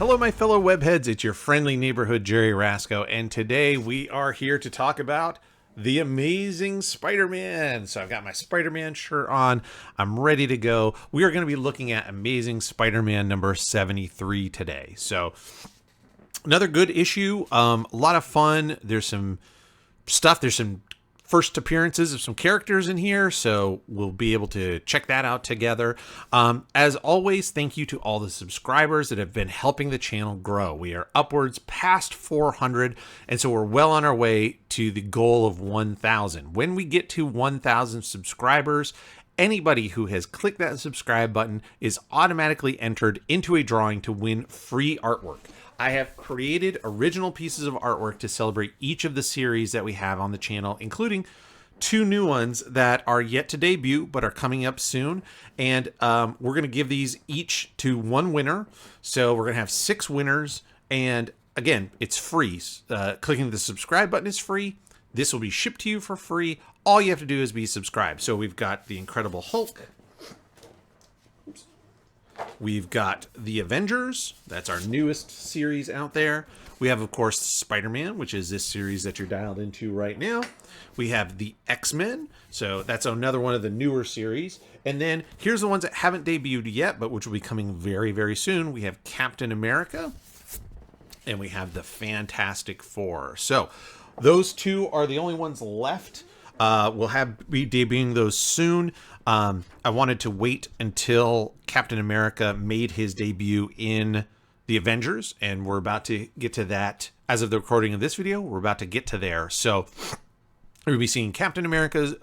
Hello, my fellow webheads. It's your friendly neighborhood Jerry Rasco, and today we are here to talk about The Amazing Spider-Man. So I've got my Spider-Man shirt on. I'm ready to go. We are going to be looking at Amazing Spider-Man number 73 today. So another good issue. A lot of fun. There's some stuff. There's some first appearances of some characters in here, so we'll be able to check that out together. As always, thank you to all the subscribers that have been helping the channel grow. We are upwards past 400, and so we're well on our way to the goal of 1,000. When we get to 1,000 subscribers, anybody who has clicked that subscribe button is automatically entered into a drawing to win free artwork. I have created original pieces of artwork to celebrate each of the series that we have on the channel, including 2 new ones that are yet to debut but are coming up soon. And we're going to give these each to 1 winner. So we're going to have 6 winners. And again, it's free. Clicking the subscribe button is free. This will be shipped to you for free. All you have to do is be subscribed. So we've got the Incredible Hulk. We've got the Avengers. That's our newest series out there. We have, of course, Spider-Man, which is this series that you're dialed into right now. We have the X-Men. So that's another one of the newer series. And then here's the ones that haven't debuted yet, but which will be coming very, very soon. We have Captain America. And we have the Fantastic Four. So those 2 are the only ones left. We'll be debuting those soon. I wanted to wait until Captain America made his debut in the Avengers, and we're about to get to that. As of the recording of this video, we're about to get to there. So we'll be seeing Captain America's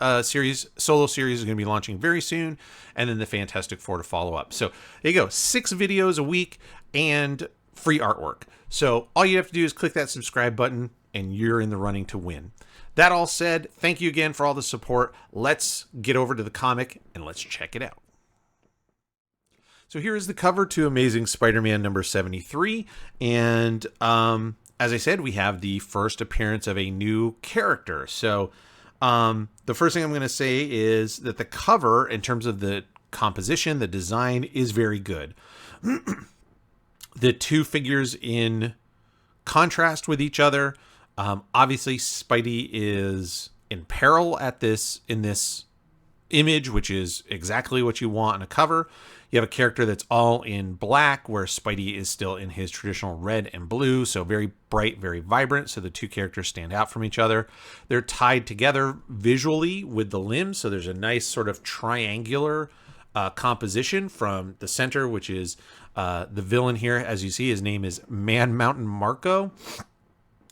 solo series is going to be launching very soon, and then the Fantastic Four to follow up. So there you go, 6 videos a week and free artwork. So all you have to do is click that subscribe button, and you're in the running to win. That all said, thank you again for all the support. Let's get over to the comic and let's check it out. So here is the cover to Amazing Spider-Man number 73. And as I said, we have the first appearance of a new character. So the first thing I'm going to say is that the cover, in terms of the composition, the design, is very good. The 2 figures in contrast with each other. Obviously, Spidey is in peril in this image, which is exactly what you want on a cover. You have a character that's all in black, where Spidey is still in his traditional red and blue, so very bright, very vibrant, so the 2 characters stand out from each other. They're tied together visually with the limbs, so there's a nice sort of triangular composition from the center, which is the villain here. As you see, his name is Man Mountain Marco.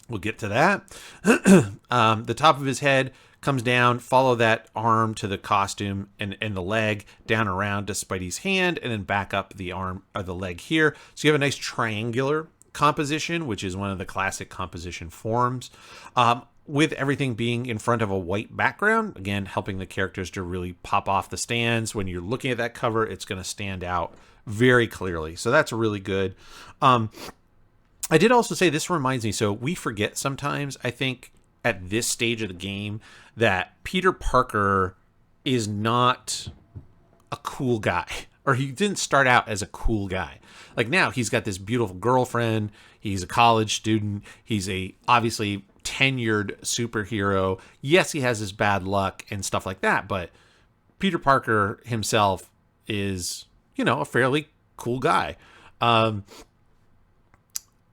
We'll get to that. The top of his head comes down, follow that arm to the costume and the leg, down around to Spidey's hand, and then back up the arm or the leg here. So you have a nice triangular composition, which is one of the classic composition forms, with everything being in front of a white background, again, helping the characters to really pop off the stands. When you're looking at that cover, it's going to stand out very clearly. So that's really good. I did also say, this reminds me, so we forget sometimes, I think, at this stage of the game, that Peter Parker is not a cool guy, or he didn't start out as a cool guy. Like, now he's got this beautiful girlfriend, he's a college student, he's a obviously tenured superhero. Yes, he has his bad luck and stuff like that, but Peter Parker himself is, you know, a fairly cool guy.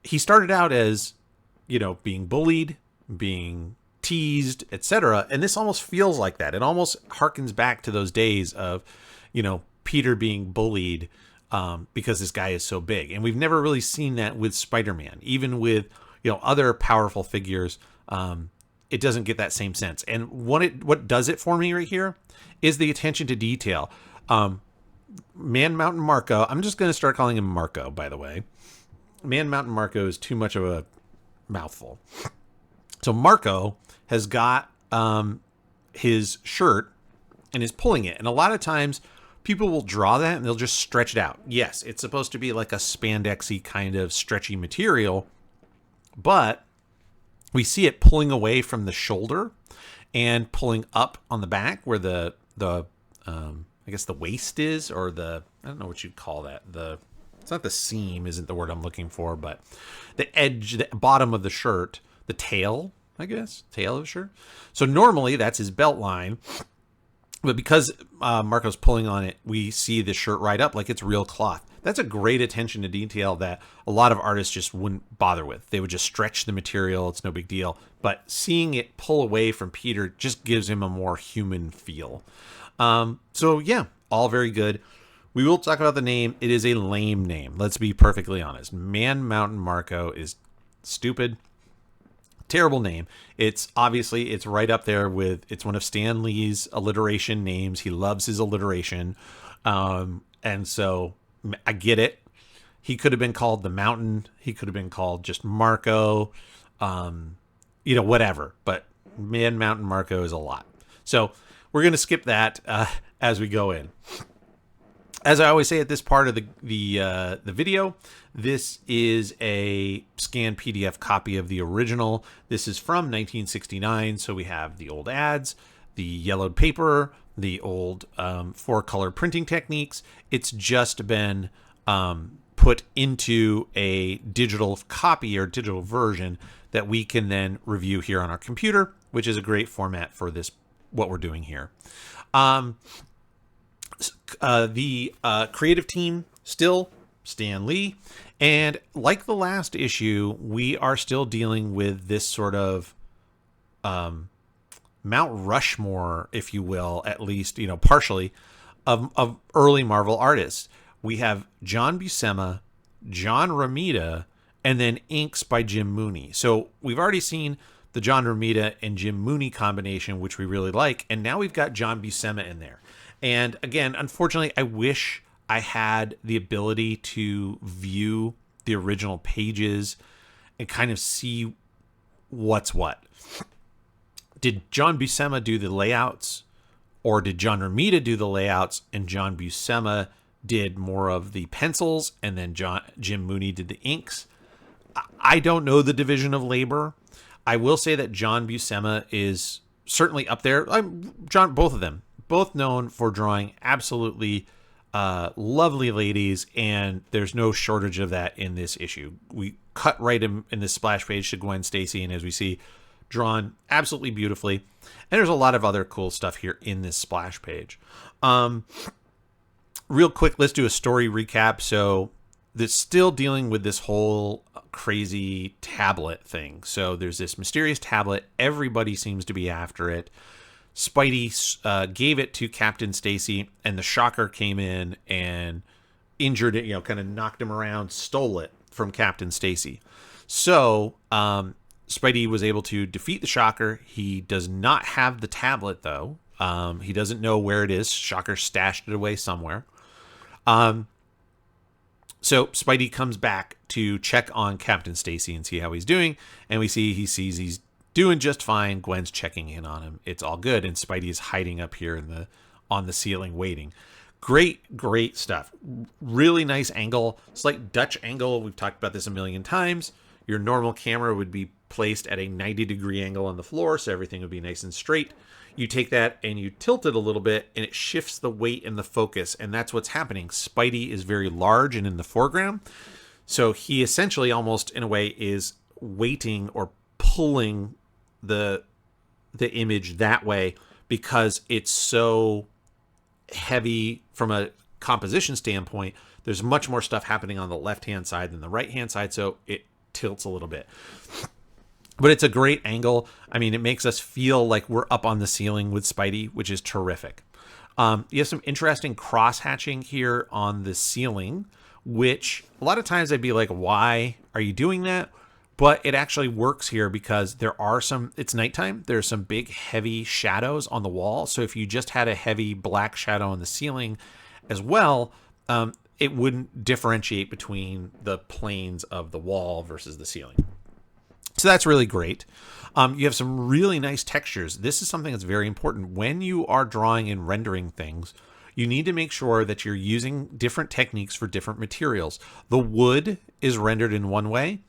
He started out as, you know, being bullied, being teased, etc. And this almost feels like that. It almost harkens back to those days of, you know, Peter being bullied because this guy is so big. And we've never really seen that with Spider-Man. Even with, you know, other powerful figures, it doesn't get that same sense. And what does it for me right here is the attention to detail. Man Mountain Marco, I'm just going to start calling him Marco, by the way. Man Mountain Marco is too much of a mouthful. So Marco has got his shirt and is pulling it. And a lot of times people will draw that and they'll just stretch it out. Yes, it's supposed to be like a spandexy kind of stretchy material, but we see it pulling away from the shoulder and pulling up on the back where the I guess the waist is, or the, I don't know what you'd call that. it's not the seam, isn't the word I'm looking for, but the edge, the bottom of the shirt, the tail, I guess, tail of the shirt. So normally that's his belt line, but because Marco's pulling on it, we see the shirt right up like it's real cloth. That's a great attention to detail that a lot of artists just wouldn't bother with. They would just stretch the material. It's no big deal. But seeing it pull away from Peter just gives him a more human feel. So yeah, all very good. We will talk about the name. It is a lame name. Let's be perfectly honest. Man Mountain Marco is stupid. Terrible name. It's obviously, it's right up there with, it's one of Stan Lee's alliteration names. He loves his alliteration. And so I get it. He could have been called the Mountain. He could have been called just Marco, whatever. But Man Mountain Marco is a lot. So we're going to skip that as we go in. As I always say at this part of the video, this is a scanned PDF copy of the original. This is from 1969, so we have the old ads, the yellowed paper, the old 4-color printing techniques. It's just been put into a digital copy or digital version that we can then review here on our computer, which is a great format for this, what we're doing here. The creative team, still Stan Lee. And like the last issue, we are still dealing with this sort of Mount Rushmore, if you will, at least, partially, of early Marvel artists. We have John Buscema, John Romita, and then inks by Jim Mooney. So we've already seen the John Romita and Jim Mooney combination, which we really like. And now we've got John Buscema in there. And again, unfortunately, I wish I had the ability to view the original pages and kind of see what's what. Did John Buscema do the layouts, or did John Romita do the layouts and John Buscema did more of the pencils and then Jim Mooney did the inks? I don't know the division of labor. I will say that John Buscema is certainly up there. Both of them, both known for drawing absolutely lovely ladies, and there's no shortage of that in this issue. We cut right in this splash page to Gwen Stacy, and as we see, drawn absolutely beautifully. And there's a lot of other cool stuff here in this splash page. Real quick, let's do a story recap. So that's still dealing with this whole crazy tablet thing. So there's this mysterious tablet. Everybody seems to be after it. Spidey gave it to Captain Stacy, and the Shocker came in and injured it, kind of knocked him around, stole it from Captain Stacy. So Spidey was able to defeat the Shocker. He does not have the tablet, though. He doesn't know where it is. Shocker stashed it away somewhere. So Spidey comes back to check on Captain Stacy and see how he's doing, and he sees he's doing just fine. Gwen's checking in on him. It's all good, and Spidey is hiding up here on the ceiling waiting. Great stuff. Really nice angle, slight Dutch angle. We've talked about this a million times. Your normal camera would be placed at a 90-degree angle on the floor, so everything would be nice and straight. You take that and you tilt it a little bit, and it shifts the weight and the focus, and that's what's happening. Spidey is very large and in the foreground, so he essentially almost, in a way, is weighting or pulling the image that way because it's so heavy from a composition standpoint. There's much more stuff happening on the left-hand side than the right-hand side, so it tilts a little bit. But it's a great angle. I mean, it makes us feel like we're up on the ceiling with Spidey, which is terrific. You have some interesting cross-hatching here on the ceiling, which a lot of times I'd be like, why are you doing that? But it actually works here because it's nighttime. There's some big, heavy shadows on the wall. So if you just had a heavy black shadow on the ceiling as well, it wouldn't differentiate between the planes of the wall versus the ceiling. So that's really great. You have some really nice textures. This is something that's very important. When you are drawing and rendering things, you need to make sure that you're using different techniques for different materials. The wood is rendered in one way.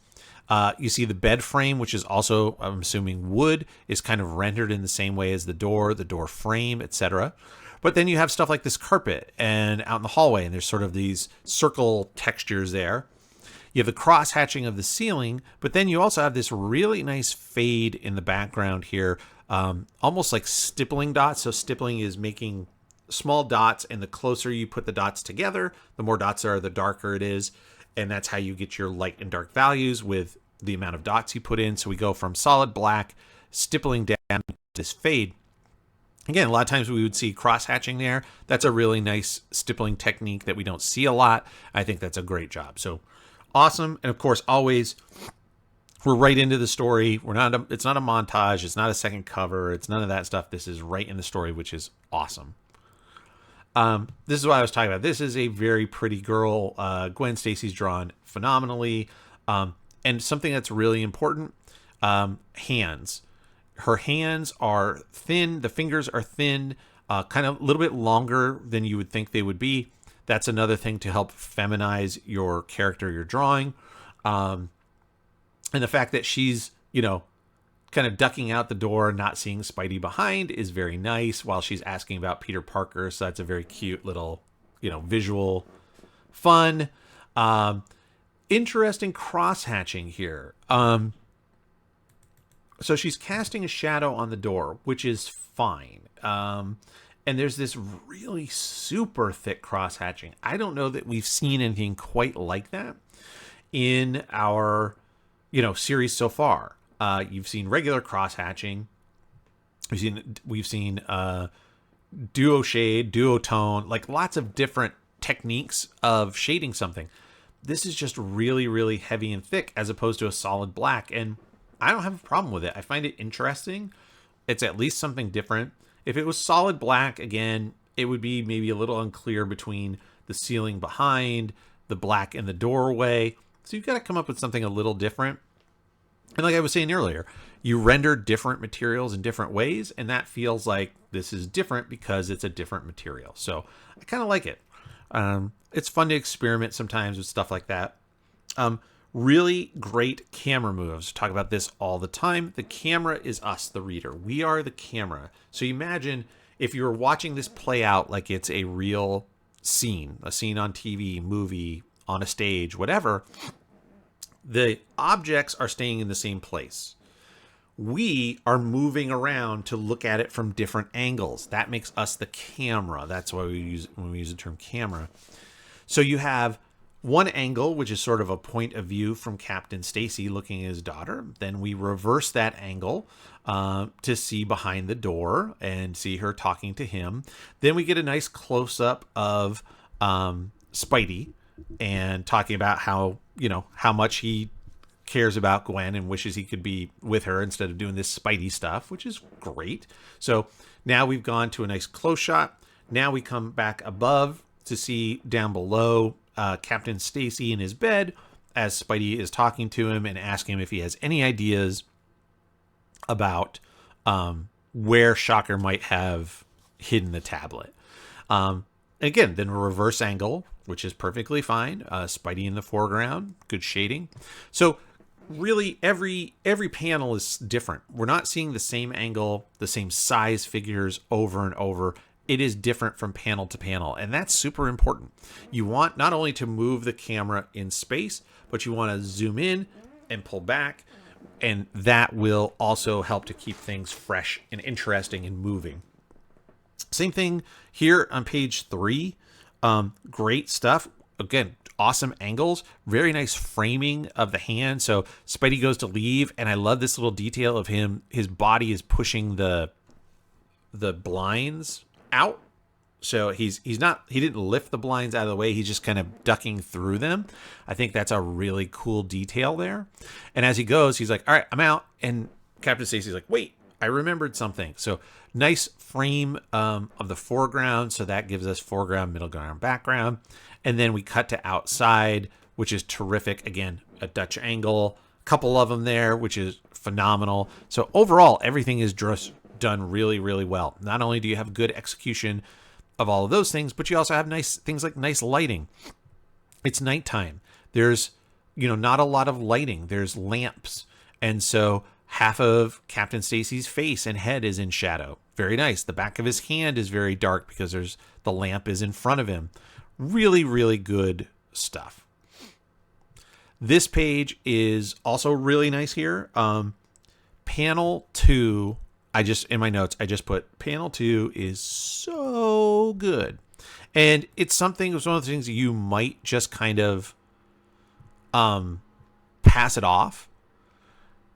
You see the bed frame, which is also, I'm assuming, wood, is kind of rendered in the same way as the door frame, etc. But then you have stuff like this carpet and out in the hallway, and there's sort of these circle textures there. You have the cross hatching of the ceiling, but then you also have this really nice fade in the background here, almost like stippling dots. So stippling is making small dots, and the closer you put the dots together, the more dots there are, the darker it is. And that's how you get your light and dark values with the amount of dots you put in. So we go from solid black, stippling down to this fade. Again, a lot of times we would see cross hatching there. That's a really nice stippling technique that we don't see a lot. I think that's a great job. So awesome. And of course, always we're right into the story. It's not a montage. It's not a second cover. It's none of that stuff. This is right in the story, which is awesome. This is what I was talking about. This is a very pretty girl. Gwen Stacy's drawn phenomenally. And something that's really important, hands. Her hands are thin. The fingers are thin, kind of a little bit longer than you would think they would be. That's another thing to help feminize your character you're drawing. And the fact that she's, kind of ducking out the door, not seeing Spidey behind is very nice while she's asking about Peter Parker. So that's a very cute little, visual fun. Interesting cross-hatching here. So she's casting a shadow on the door, which is fine. And there's this really super thick cross-hatching. I don't know that we've seen anything quite like that in our, series so far. You've seen regular cross-hatching. We've seen duo shade, duo tone, like lots of different techniques of shading something. This is just really, really heavy and thick as opposed to a solid black. And I don't have a problem with it. I find it interesting. It's at least something different. If it was solid black, again, it would be maybe a little unclear between the ceiling behind, the black in the doorway. So you've got to come up with something a little different. And like I was saying earlier, you render different materials in different ways, and that feels like this is different because it's a different material. So I kind of like it. It's fun to experiment sometimes with stuff like that. Really great camera moves. Talk about this all the time. The camera is us, the reader. We are the camera. So you imagine if you were watching this play out like it's a real scene, a scene on TV, movie, on a stage, whatever, the objects are staying in the same place. We are moving around to look at it from different angles. That makes us the camera. That's why we use when we use the term camera. So you have one angle, which is sort of a point of view from Captain Stacy looking at his daughter. Then we reverse that angle to see behind the door and see her talking to him. Then we get a nice close-up of Spidey and talking about how much he cares about Gwen and wishes he could be with her instead of doing this Spidey stuff, which is great. So now we've gone to a nice close shot. Now we come back above to see down below Captain Stacy in his bed as Spidey is talking to him and asking him if he has any ideas about where Shocker might have hidden the tablet. Again, then a reverse angle, which is perfectly fine. Spidey in the foreground, good shading. So really every panel is different. We're not seeing the same angle, the same size figures over and over. It is different from panel to panel, and that's super important. You want not only to move the camera in space, but you want to zoom in and pull back, and that will also help to keep things fresh and interesting and moving. Same thing here on page 3. Great stuff. Again, awesome angles, very nice framing of the hand. So Spidey goes to leave, and I love this little detail of him. His body is pushing the blinds out. So he didn't lift the blinds out of the way. He's just kind of ducking through them. I think that's a really cool detail there. And as he goes, he's like, all right, I'm out. And Captain Stacy's like, wait, I remembered something. So nice frame of the foreground. So that gives us foreground, middle ground, background. And then we cut to outside, which is terrific. Again, a Dutch angle, a couple of them there, which is phenomenal. So overall, everything is just done really, really well. Not only do you have good execution of all of those things, but you also have nice things like nice lighting. It's nighttime. There's, not a lot of lighting. There's lamps. And so half of Captain Stacy's face and head is in shadow. Very nice. The back of his hand is very dark because the lamp is in front of him. Really, really good stuff. This page is also really nice here. Panel 2, in my notes, I just put panel 2 is so good. And it's one of the things you might just kind of pass it off.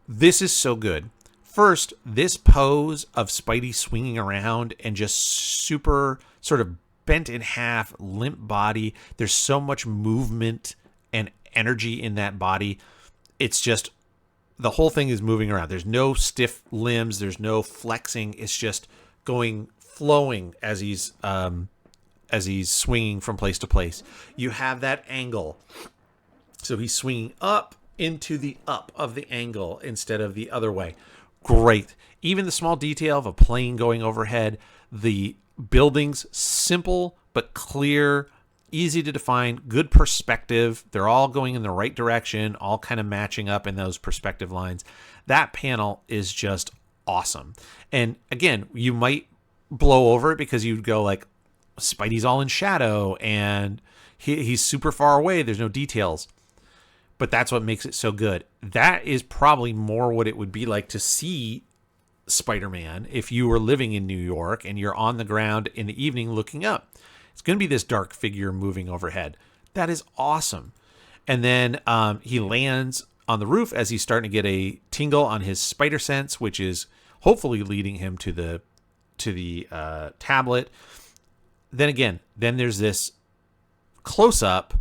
This is so good. First, this pose of Spidey swinging around and just super sort of bent in half, limp body. There's so much movement and energy in that body. It's just, the whole thing is moving around. There's no stiff limbs. There's no flexing. It's just flowing as he's swinging from place to place. You have that angle. So he's swinging up into the up of the angle instead of the other way. Great. Even the small detail of a plane going overhead, the buildings, simple but clear, easy to define, good perspective. They're all going in the right direction, all kind of matching up in those perspective lines. That panel is just awesome. And again, you might blow over it because you'd go like, Spidey's all in shadow and he's super far away. There's no details. But that's what makes it so good. That is probably more what it would be like to see Spider-Man if you were living in New York and you're on the ground in the evening looking up. It's going to be this dark figure moving overhead. That is awesome. And then he lands on the roof as he's starting to get a tingle on his spider sense, which is hopefully leading him to the tablet. Then there's this close-up,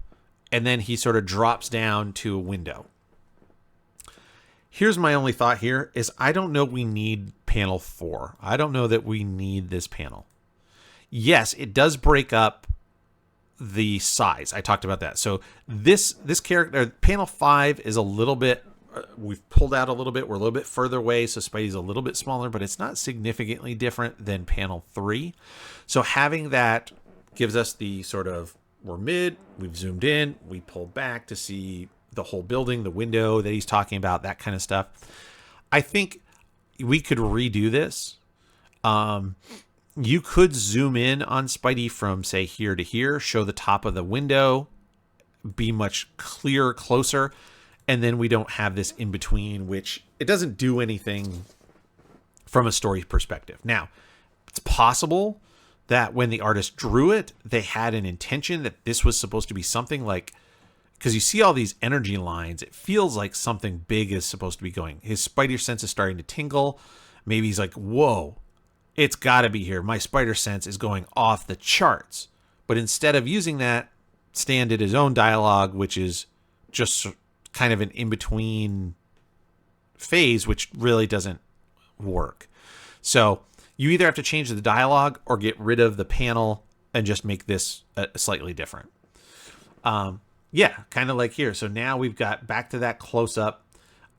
and then he sort of drops down to a window. Here's my only thought here is I don't know we need panel 4. I don't know that we need this panel. Yes, it does break up the size. I talked about that. So this character, panel 5 is a little bit, we've pulled out a little bit. We're a little bit further away, so Spidey's a little bit smaller, but it's not significantly different than panel 3. So having that gives us the sort of, we're mid, we've zoomed in, we pull back to see the whole building, the window that he's talking about, that kind of stuff. I think we could redo this. You could zoom in on Spidey from, say, here to here, show the top of the window, be much clearer, closer, and then we don't have this in between, which it doesn't do anything from a story perspective. Now, it's possible that when the artist drew it, they had an intention that this was supposed to be something like, because you see all these energy lines, it feels like something big is supposed to be going. His spider sense is starting to tingle. Maybe he's like, whoa, it's got to be here. My spider sense is going off the charts. But instead of using that, Stan did his own dialogue, which is just kind of an in-between phase, which really doesn't work. So you either have to change the dialogue or get rid of the panel and just make this slightly different. Yeah, kind of like here. So now we've got back to that close-up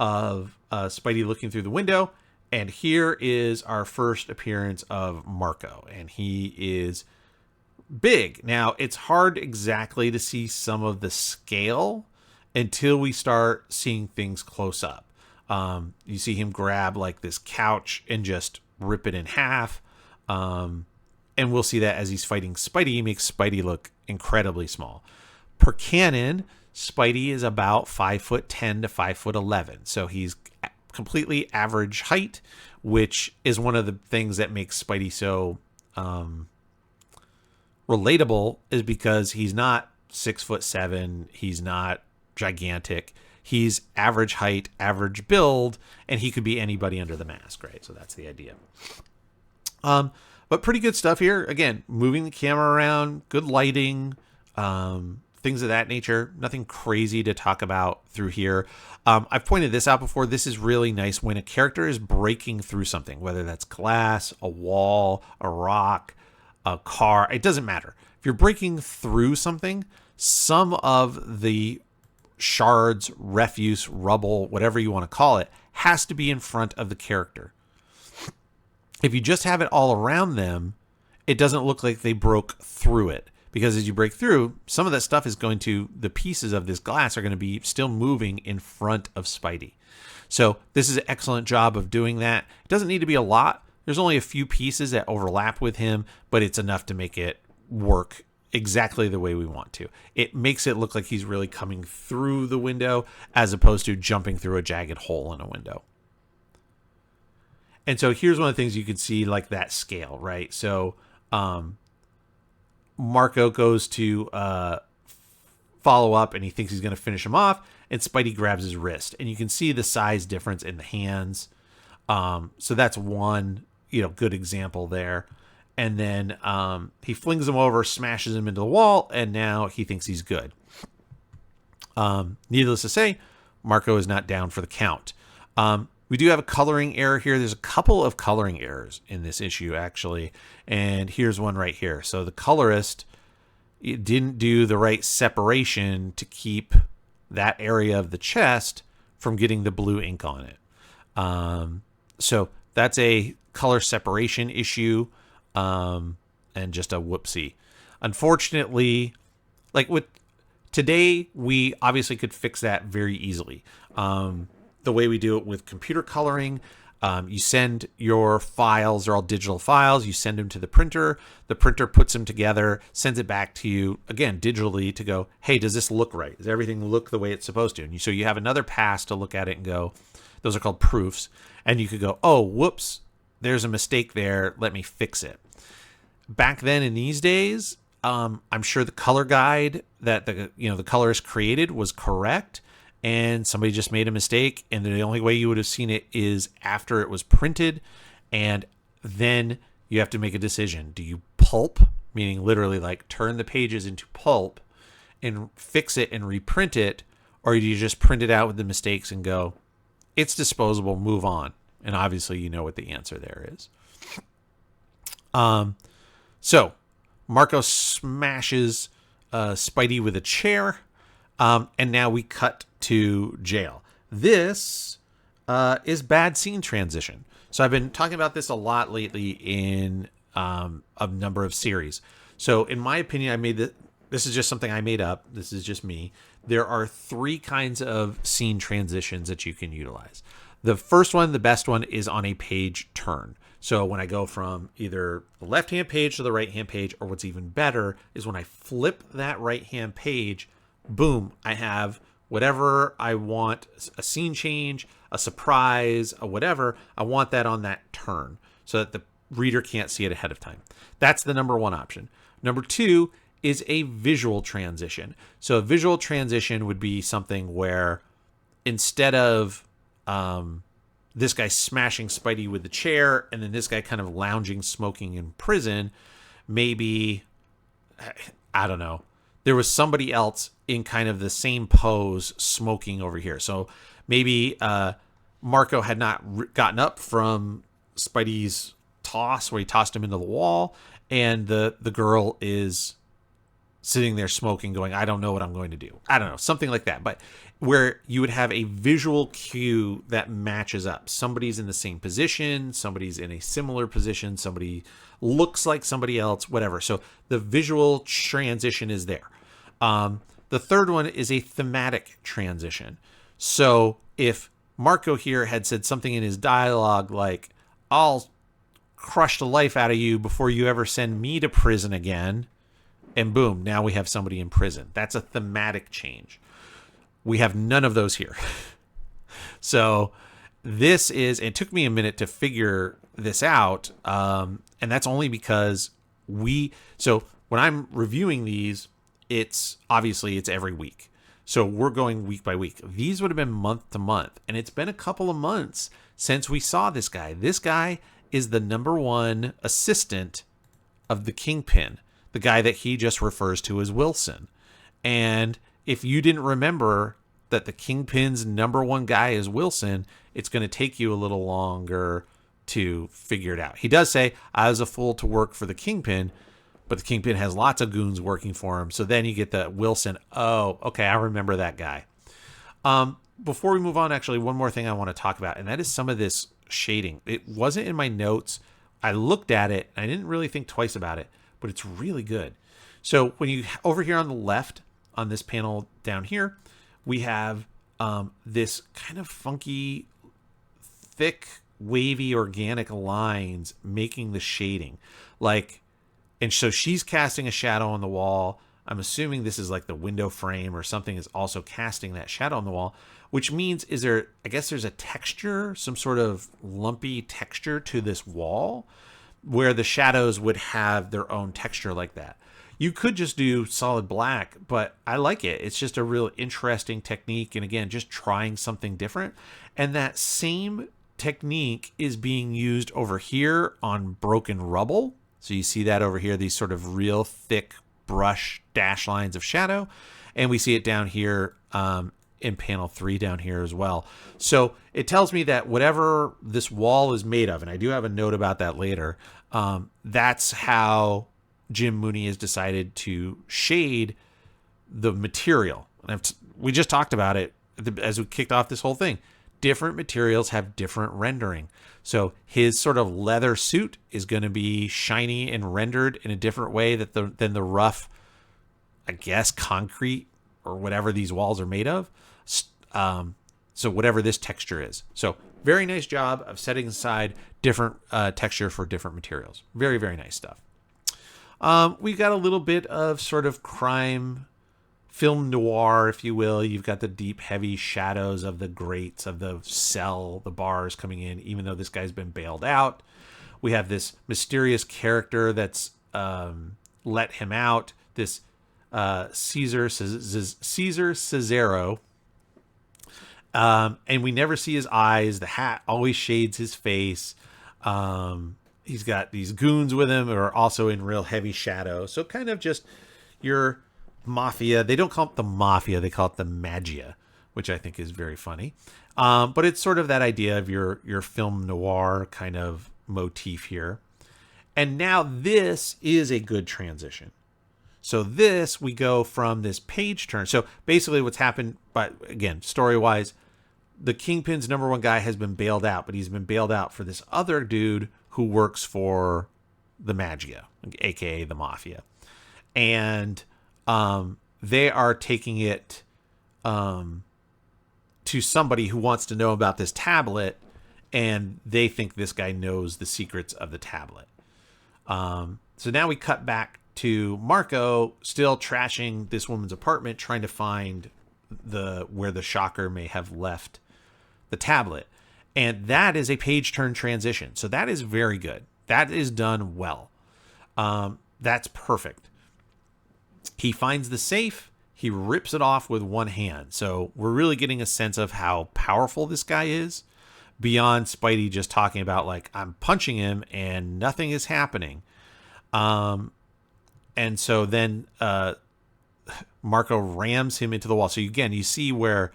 of Spidey looking through the window. And here is our first appearance of Marco. And he is big. Now, it's hard exactly to see some of the scale until we start seeing things close up. You see him grab like this couch and just rip it in half. And we'll see that as he's fighting Spidey, he makes Spidey look incredibly small. Per canon, Spidey is about 5'10" to 5'11". So he's completely average height, which is one of the things that makes Spidey so relatable, is because he's not 6'7". He's not gigantic. He's average height, average build, and he could be anybody under the mask, right? So that's the idea. But pretty good stuff here. Again, moving the camera around, good lighting, things of that nature. Nothing crazy to talk about through here. I've pointed this out before. This is really nice when a character is breaking through something, whether that's glass, a wall, a rock, a car. It doesn't matter. If you're breaking through something, some of the shards, refuse, rubble, whatever you want to call it, has to be in front of the character. If you just have it all around them, it doesn't look like they broke through it. Because as you break through, some of that stuff is going to, the pieces of this glass are going to be still moving in front of Spidey. So this is an excellent job of doing that. It doesn't need to be a lot. There's only a few pieces that overlap with him, but it's enough to make it work exactly the way we want to. It makes it look like he's really coming through the window as opposed to jumping through a jagged hole in a window. And so here's one of the things you can see, like that scale, right? So Marco goes to follow up and he thinks he's going to finish him off, and Spidey grabs his wrist, and you can see the size difference in the hands. So that's one, good example there. And then he flings him over, smashes him into the wall, and now he thinks he's good. Needless to say, Marco is not down for the count. We do have a coloring error here. There's a couple of coloring errors in this issue, actually. And here's one right here. So the colorist didn't do the right separation to keep that area of the chest from getting the blue ink on it. So that's a color separation issue, and just a whoopsie. Unfortunately, like with today, we obviously could fix that very easily. The way we do it with computer coloring, you send your files, they're all digital files, you send them to the printer puts them together, sends it back to you, again, digitally, to go, hey, does this look right? Does everything look the way it's supposed to? And so you have another pass to look at it and go, those are called proofs, and you could go, oh, whoops, there's a mistake there, let me fix it. Back then in these days, I'm sure the color guide that the colorist created was correct, and somebody just made a mistake, and the only way you would have seen it is after it was printed, and then you have to make a decision. Do you pulp, meaning literally like turn the pages into pulp and fix it and reprint it, or do you just print it out with the mistakes and go, it's disposable, move on? And obviously you know what the answer there is. So Marco smashes Spidey with a chair, and now we cut to jail. This is bad scene transition. So I've been talking about this a lot lately in a number of series. So in my opinion, this is just something I made up. This is just me. There are 3 kinds of scene transitions that you can utilize. The first one, the best one, is on a page turn. So when I go from either the left-hand page to the right-hand page, or what's even better is when I flip that right-hand page, boom, I have whatever I want, a scene change, a surprise, a whatever. I want that on that turn so that the reader can't see it ahead of time. That's the number 1 option. Number 2 is a visual transition. So a visual transition would be something where instead of this guy smashing Spidey with the chair and then this guy kind of lounging, smoking in prison, maybe, I don't know, there was somebody else in kind of the same pose smoking over here. So maybe Marco had not gotten up from Spidey's toss where he tossed him into the wall, and the girl is sitting there smoking, going, I don't know what I'm going to do. I don't know, something like that. But where you would have a visual cue that matches up. Somebody's in the same position, somebody's in a similar position, somebody looks like somebody else, whatever. So the visual transition is there. The third one is a thematic transition. So if Marco here had said something in his dialogue like, I'll crush the life out of you before you ever send me to prison again, and boom, now we have somebody in prison. That's a thematic change. We have none of those here. So this is, it took me a minute to figure this out, and that's only because so when I'm reviewing these, it's every week. So we're going week by week. These would have been month to month, and it's been a couple of months since we saw this guy. This guy is the number 1 assistant of the Kingpin, the guy that he just refers to as Wilson. And if you didn't remember that the Kingpin's number 1 guy is Wilson, it's going to take you a little longer to figure it out. He does say, I was a fool to work for the Kingpin, but the Kingpin has lots of goons working for him. So then you get the Wilson. Oh, okay, I remember that guy. Before we move on, actually, one more thing I want to talk about, and that is some of this shading. It wasn't in my notes. I looked at it, and I didn't really think twice about it, but it's really good. So when you, over here on the left, on this panel down here, we have this kind of funky, thick wavy organic lines making the shading. Like, and so she's casting a shadow on the wall. I'm assuming this is like the window frame or something is also casting that shadow on the wall, which means I guess there's a texture, some sort of lumpy texture to this wall where the shadows would have their own texture like that. You could just do solid black, but I like it. It's just a real interesting technique. And again, just trying something different. And that same technique is being used over here on Broken Rubble. So you see that over here, these sort of real thick brush dash lines of shadow. And we see it down here in panel 3 down here as well. So it tells me that whatever this wall is made of, and I do have a note about that later, that's how Jim Mooney has decided to shade the material. We just talked about it as we kicked off this whole thing. Different materials have different rendering. So his sort of leather suit is going to be shiny and rendered in a different way than the rough, I guess, concrete or whatever these walls are made of. So whatever this texture is. So very nice job of setting aside different texture for different materials. Very, very nice stuff. We got a little bit of sort of crime film noir, if you will. You've got the deep, heavy shadows of the grates of the cell, the bars coming in, even though this guy's been bailed out. We have this mysterious character that's let him out, this Caesar Cesaro. And we never see his eyes. The hat always shades his face. He's got these goons with him who are also in real heavy shadow. So kind of just your mafia. They don't call it the mafia. They call it the magia, which I think is very funny. But it's sort of that idea of your film noir kind of motif here. And now this is a good transition. So this, we go from this page turn. So basically what's happened, but again, story-wise, the Kingpin's number one guy has been bailed out, but he's been bailed out for this other dude who works for the Magia, aka the Mafia. And they are taking it to somebody who wants to know about this tablet, and they think this guy knows the secrets of the tablet. So now we cut back to Marco still trashing this woman's apartment, trying to find where the Shocker may have left the tablet. And that is a page turn transition. So that is very good. That is done well. That's perfect. He finds the safe. He rips it off with one hand. So we're really getting a sense of how powerful this guy is, beyond Spidey just talking about, like, I'm punching him and nothing is happening. And so then Marco rams him into the wall. So again, you see where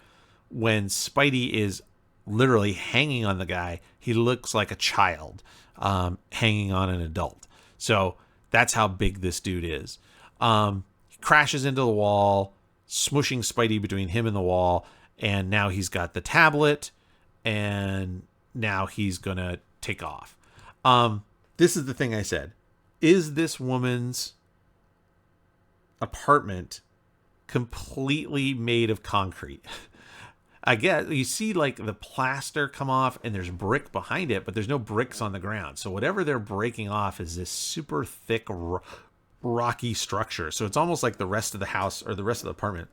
when Spidey is literally hanging on the guy, he looks like a child hanging on an adult. So that's how big this dude is. He crashes into the wall, smushing Spidey between him and the wall. And now he's got the tablet, and now he's going to take off. This is the thing I said. Is this woman's apartment completely made of concrete? I guess you see like the plaster come off and there's brick behind it, but there's no bricks on the ground. So whatever they're breaking off is this super thick, rocky structure. So it's almost like the rest of the house or the rest of the apartment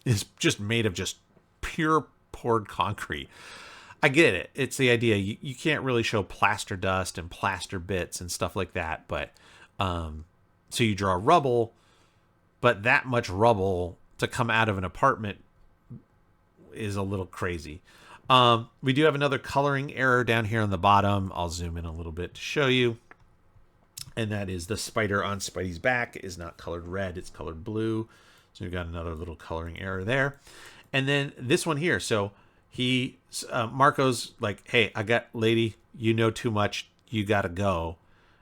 is just made of just pure poured concrete. I get it. It's the idea. You can't really show plaster dust and plaster bits and stuff like that. But so you draw rubble, but that much rubble to come out of an apartment is a little crazy. We do have another coloring error down here on the bottom. I'll zoom in a little bit to show you. And that is the spider on Spidey's back is not colored red. It's colored blue. So we've got another little coloring error there. And then this one here. So Marco's like, hey, I got lady, you know too much. You got to go.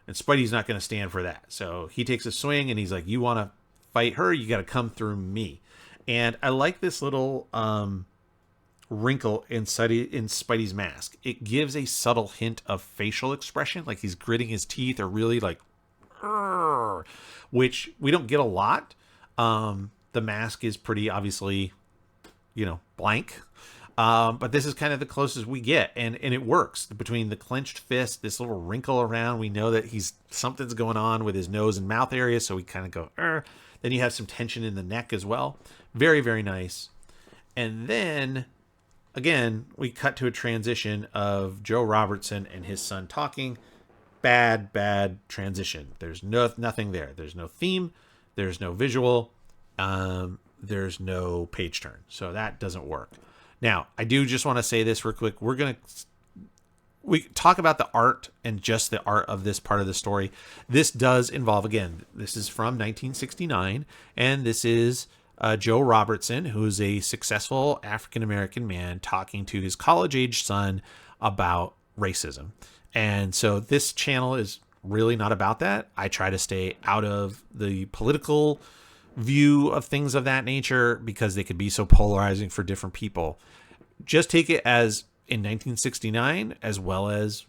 And Spidey's not going to stand for that. So he takes a swing and he's like, you want to fight her? You got to come through me. And I like this little wrinkle in Spidey's mask. It gives a subtle hint of facial expression, like he's gritting his teeth or really like, which we don't get a lot. The mask is pretty obviously, blank. But this is kind of the closest we get, and it works. Between the clenched fist, this little wrinkle around, we know that something's going on with his nose and mouth area, so we kind of go, Arr. Then you have some tension in the neck as well. Very, very nice. And then, again, we cut to a transition of Joe Robertson and his son talking. Bad transition. There's nothing there. There's no theme. There's no visual. There's no page turn. So that doesn't work. Now, I do just want to say this real quick. We talk about the art and just the art of this part of the story. This does involve, again, this is from 1969, and this is Joe Robertson, who's a successful African-American man talking to his college-age son about racism. And so this channel is really not about that. I try to stay out of the political view of things of that nature because they could be so polarizing for different people. Just take it as in 1969, as well as,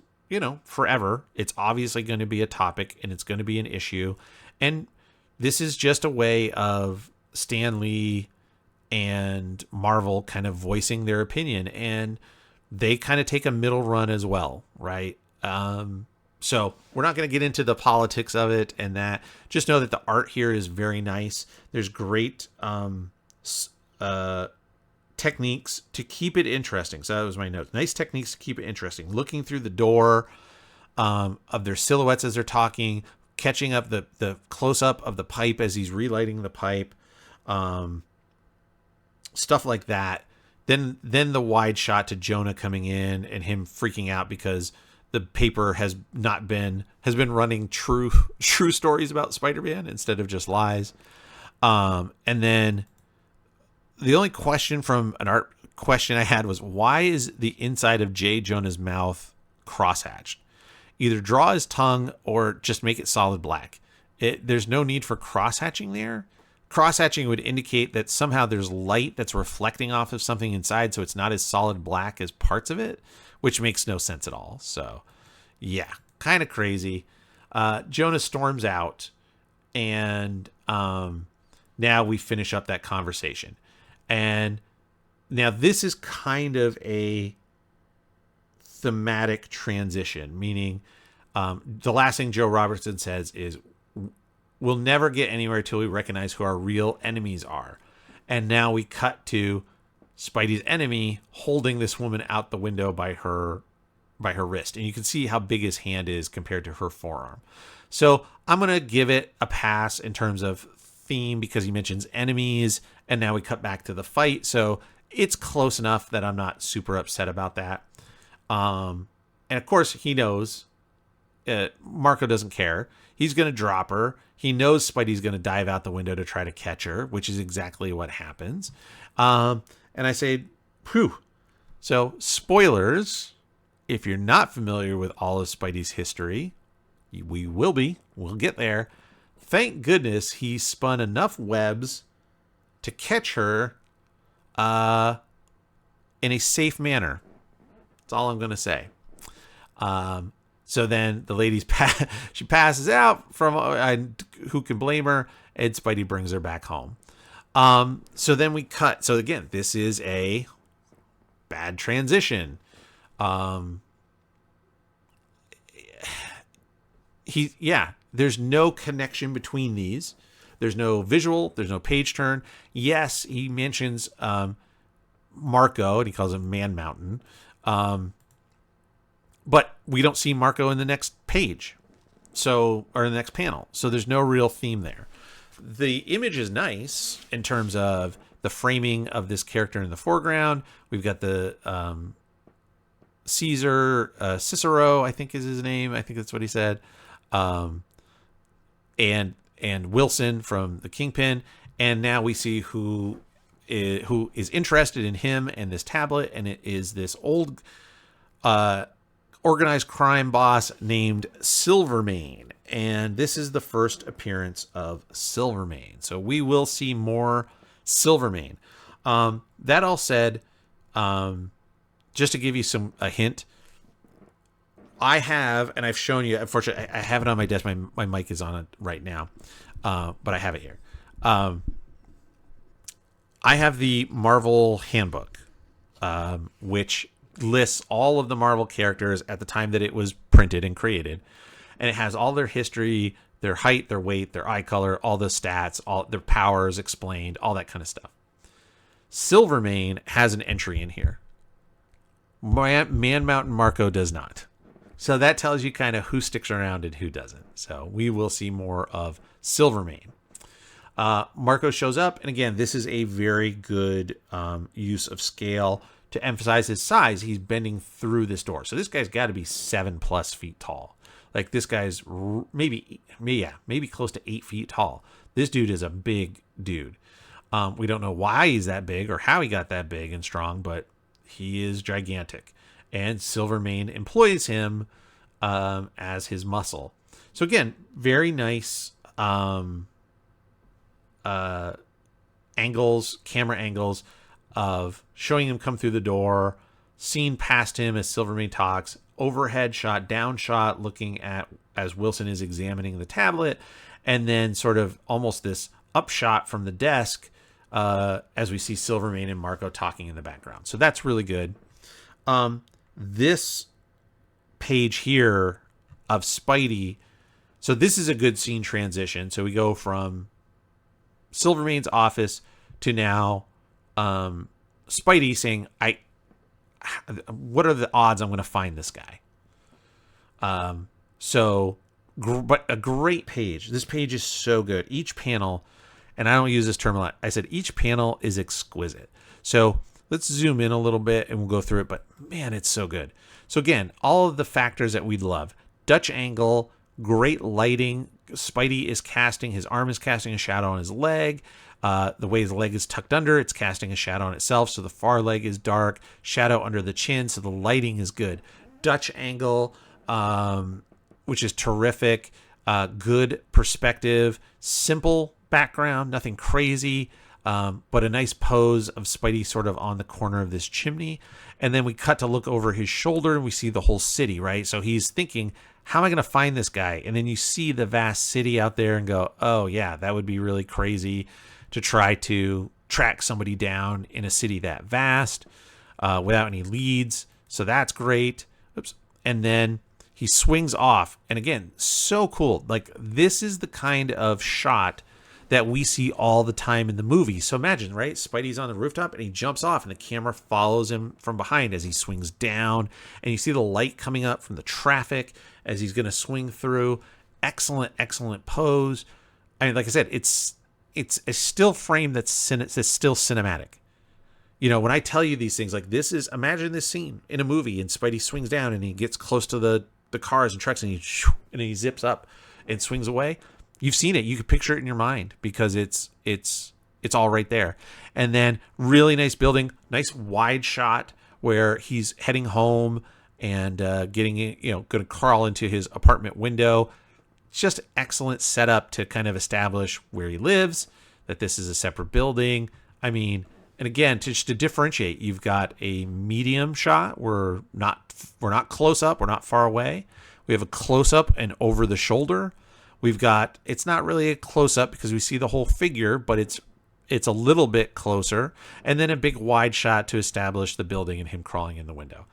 forever. It's obviously going to be a topic and it's going to be an issue. And this is just a way of Stan Lee and Marvel kind of voicing their opinion, and they kind of take a middle run as well, right? So we're not going to get into the politics of it and that. Just know that the art here is very nice. There's great techniques to keep it interesting. So that was my note. Nice techniques to keep it interesting. Looking through the door of their silhouettes as they're talking, catching up the close-up of the pipe as he's relighting the pipe, stuff like that. Then the wide shot to Jonah coming in and him freaking out because the paper has been running true stories about Spider-Man instead of just lies. And then the only question from an art question I had was, why is the inside of J. Jonah's mouth crosshatched? Either draw his tongue or just make it solid black. There's no need for crosshatching there. Crosshatching would indicate that somehow there's light that's reflecting off of something inside, so it's not as solid black as parts of it, which makes no sense at all. So, yeah, kind of crazy. Jonah storms out, and now we finish up that conversation. And now this is kind of a thematic transition, meaning the last thing Joe Robertson says is, we'll never get anywhere till we recognize who our real enemies are. And now we cut to Spidey's enemy holding this woman out the window by her wrist. And you can see how big his hand is compared to her forearm. So I'm going to give it a pass in terms of theme because he mentions enemies. And now we cut back to the fight. So it's close enough that I'm not super upset about that. And of course, he knows Marco doesn't care. He's going to drop her. He knows Spidey's going to dive out the window to try to catch her, which is exactly what happens. And I say, whew. So, spoilers, if you're not familiar with all of Spidey's history, we will be. We'll get there. Thank goodness he spun enough webs to catch her in a safe manner. That's all I'm going to say. So then the lady's she passes out from who can blame her, and Spidey brings her back home. So then we cut. So again, this is a bad transition. There's no connection between these. There's no visual. There's no page turn. Yes, he mentions Marco, and he calls him Man Mountain. But we don't see Marco in the next page, or in the next panel. So there's no real theme there. The image is nice in terms of the framing of this character in the foreground. We've got the Cicero, I think is his name. I think that's what he said. And Wilson from the Kingpin. And now we see who is interested in him and this tablet. And it is this old organized crime boss named Silvermane. And this is the first appearance of Silvermane. So we will see more Silvermane. That all said, just to give you a hint, I have, and I've shown you, unfortunately, I have it on my desk. My mic is on it right now, but I have it here. I have the Marvel handbook. which lists all of the Marvel characters at the time that it was printed and created. And it has all their history, their height, their weight, their eye color, all the stats, all their powers explained, all that kind of stuff. Silvermane has an entry in here. Man Mountain Marco does not. So that tells you kind of who sticks around and who doesn't. So we will see more of Silvermane. Marco shows up, and again, this is a very good use of scale to emphasize his size. He's bending through this door. So this guy's got to be 7+ feet tall. Like, this guy's maybe close to 8 feet tall. This dude is a big dude. We don't know why he's that big or how he got that big and strong, but he is gigantic. And Silvermane employs him as his muscle. So again, very nice camera angles of showing him come through the door, seen past him as Silvermane talks, overhead shot, down shot, looking at as Wilson is examining the tablet, and then sort of almost this upshot from the desk as we see Silvermane and Marco talking in the background. So that's really good. This page here of Spidey, so this is a good scene transition. So we go from Silvermane's office to now Spidey saying, what are the odds I'm going to find this guy? But a great page. This page is so good. Each panel, and I don't use this term a lot, I said each panel is exquisite. So let's zoom in a little bit and we'll go through it, but man, it's so good. So again, all of the factors that we'd love. Dutch angle, great lighting. Spidey is casting, his arm is casting a shadow on his leg. The way his leg is tucked under, it's casting a shadow on itself. So the far leg is dark, shadow under the chin. So the lighting is good. Dutch angle, which is terrific. Good perspective, simple background, nothing crazy, but a nice pose of Spidey sort of on the corner of this chimney. And then we cut to look over his shoulder and we see the whole city, right? So he's thinking, how am I going to find this guy? And then you see the vast city out there and go, oh yeah, that would be really crazy to try to track somebody down in a city that vast without any leads. So that's great. Oops. And then he swings off. And again, so cool. Like, this is the kind of shot that we see all the time in the movie. So imagine, right? Spidey's on the rooftop and he jumps off and the camera follows him from behind as he swings down. And you see the light coming up from the traffic as he's going to swing through. Excellent, excellent pose. I mean, like I said, it's a still frame that's still cinematic. You know, when I tell you these things, like, this is, imagine this scene in a movie and Spidey swings down and he gets close to the cars and trucks and he zips up and swings away. You've seen it. You can picture it in your mind because it's all right there. And then really nice building, nice wide shot where he's heading home and going to crawl into his apartment window. It's just excellent setup to kind of establish where he lives, that this is a separate building. I mean, and again, just to differentiate, you've got a medium shot. We're not close up. We're not far away. We have a close up and over the shoulder. We've got, it's not really a close up because we see the whole figure, but it's a little bit closer. And then a big wide shot to establish the building and him crawling in the window.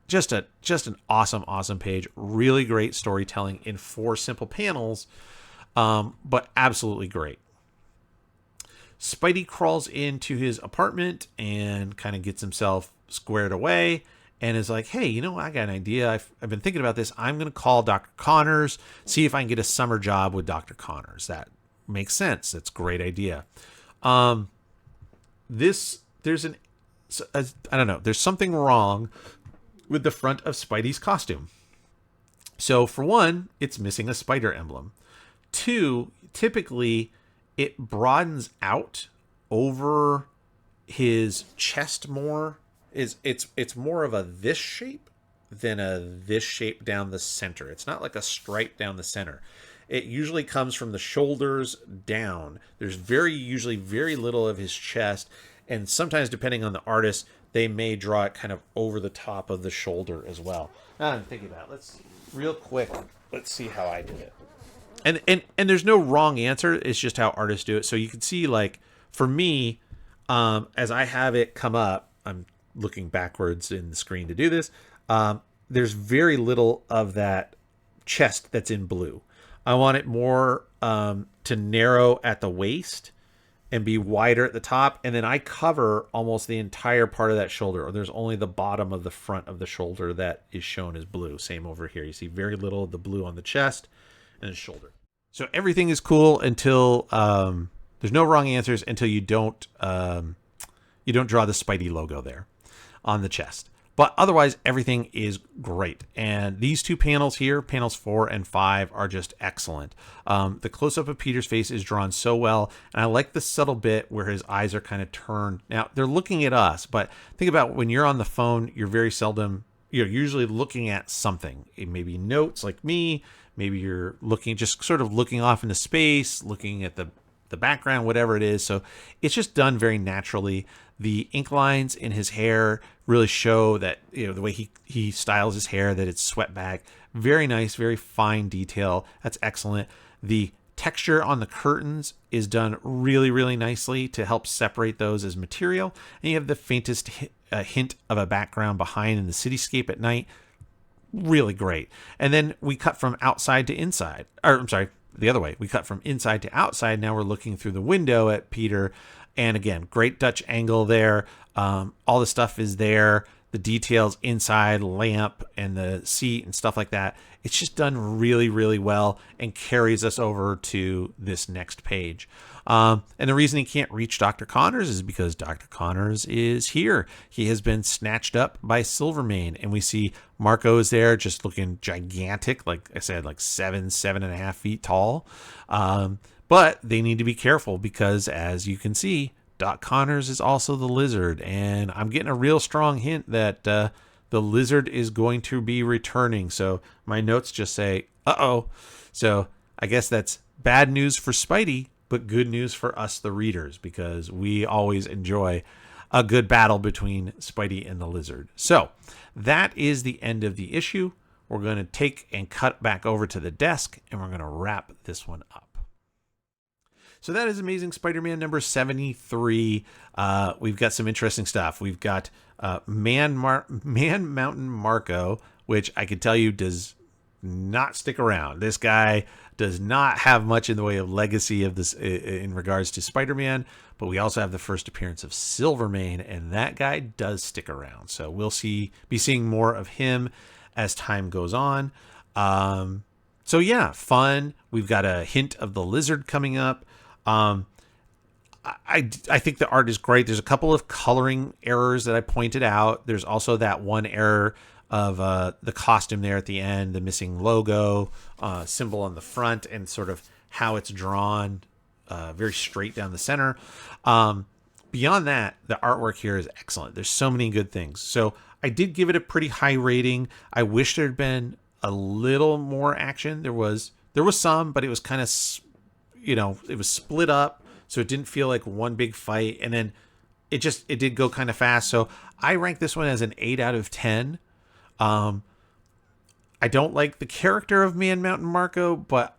Just an awesome, awesome page. Really great storytelling in 4 simple panels, but absolutely great. Spidey crawls into his apartment and kind of gets himself squared away and is like, hey, you know, I got an idea. I've been thinking about this. I'm going to call Dr. Connors, see if I can get a summer job with Dr. Connors. That makes sense. That's a great idea. There's something wrong with the front of Spidey's costume. So for one, it's missing a spider emblem. 2, typically it broadens out over his chest more. It's more of a this shape than a this shape down the center. It's not like a stripe down the center. It usually comes from the shoulders down. There's usually very little of his chest, and sometimes depending on the artist, they may draw it kind of over the top of the shoulder as well. Now I'm thinking about it. Let's see how I did it. And there's no wrong answer. It's just how artists do it. So you can see, like, for me, as I have it come up, I'm looking backwards in the screen to do this. There's very little of that chest that's in blue. I want it more to narrow at the waist and be wider at the top, and then I cover almost the entire part of that shoulder, or there's only the bottom of the front of the shoulder that is shown as blue. Same over here. You see very little of the blue on the chest and the shoulder. So everything is cool until there's no wrong answers until you don't draw the Spidey logo there on the chest. But otherwise, everything is great. And these two panels here, panels 4 and 5, are just excellent. The close-up of Peter's face is drawn so well. And I like the subtle bit where his eyes are kind of turned. Now, they're looking at us, but think about when you're on the phone, you're usually looking at something. It may be notes like me. Maybe you're just sort of looking off into space, looking at the background, whatever it is. So it's just done very naturally. The ink lines in his hair really show that, the way he styles his hair, that it's swept back. Very nice, very fine detail. That's excellent. The texture on the curtains is done really, really nicely to help separate those as material. And you have the faintest hint of a background behind in the cityscape at night. Really great. And then we cut from outside to inside. Or, I'm sorry, the other way. We cut from inside to outside. Now we're looking through the window at Peter. And again, great Dutch angle there. All the stuff is there. The details inside, lamp and the seat and stuff like that. It's just done really, really well and carries us over to this next page. And the reason he can't reach Dr. Connors is because Dr. Connors is here. He has been snatched up by Silvermane, and we see Marco is there just looking gigantic. Like I said, like 7.5 feet tall. But they need to be careful because, as you can see, Doc Connors is also the lizard. And I'm getting a real strong hint that the lizard is going to be returning. So my notes just say, uh-oh. So I guess that's bad news for Spidey, but good news for us, the readers, because we always enjoy a good battle between Spidey and the lizard. So that is the end of the issue. We're going to take and cut back over to the desk, and we're going to wrap this one up. So that is Amazing Spider-Man number 73. We've got some interesting stuff. We've got Man Mountain Marco, which I can tell you does not stick around. This guy does not have much in the way of legacy of this in regards to Spider-Man, but we also have the first appearance of Silvermane, and that guy does stick around. So we'll be seeing more of him as time goes on. So yeah, fun. We've got a hint of the lizard coming up. I think the art is great. There's a couple of coloring errors that I pointed out. There's also that one error of the costume there at the end, the missing logo symbol on the front, and sort of how it's drawn very straight down the center. Beyond that, the artwork here is excellent. There's so many good things. So I did give it a pretty high rating. I wish there had been a little more action. There was some, but it was kind of, it was split up, so it didn't feel like one big fight, and then it did go kind of fast. So I rank this one as an 8 out of 10. I don't like the character of Man Mountain Marco, but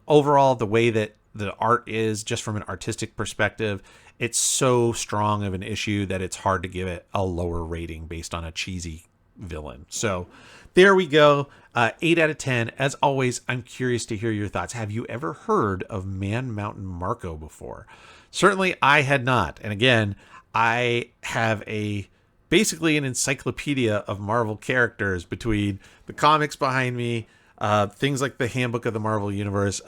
overall, the way that the art is, just from an artistic perspective, it's so strong of an issue that it's hard to give it a lower rating based on a cheesy villain. So there we go. 8 out of 10. As always, I'm curious to hear your thoughts. Have you ever heard of Man Mountain Marco before? Certainly I had not. And again, I have basically an encyclopedia of Marvel characters between the comics behind me, things like the Handbook of the Marvel Universe.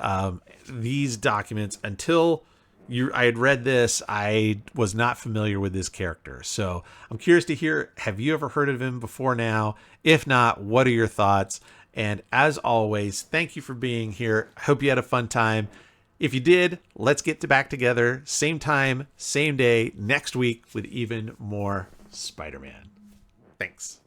These documents, until I had read this, I was not familiar with this character. So I'm curious to hear, have you ever heard of him before now? If not, what are your thoughts? And as always, thank you for being here. I hope you had a fun time. If you did, let's get back together, same time, same day, next week with even more Spider-Man. Thanks.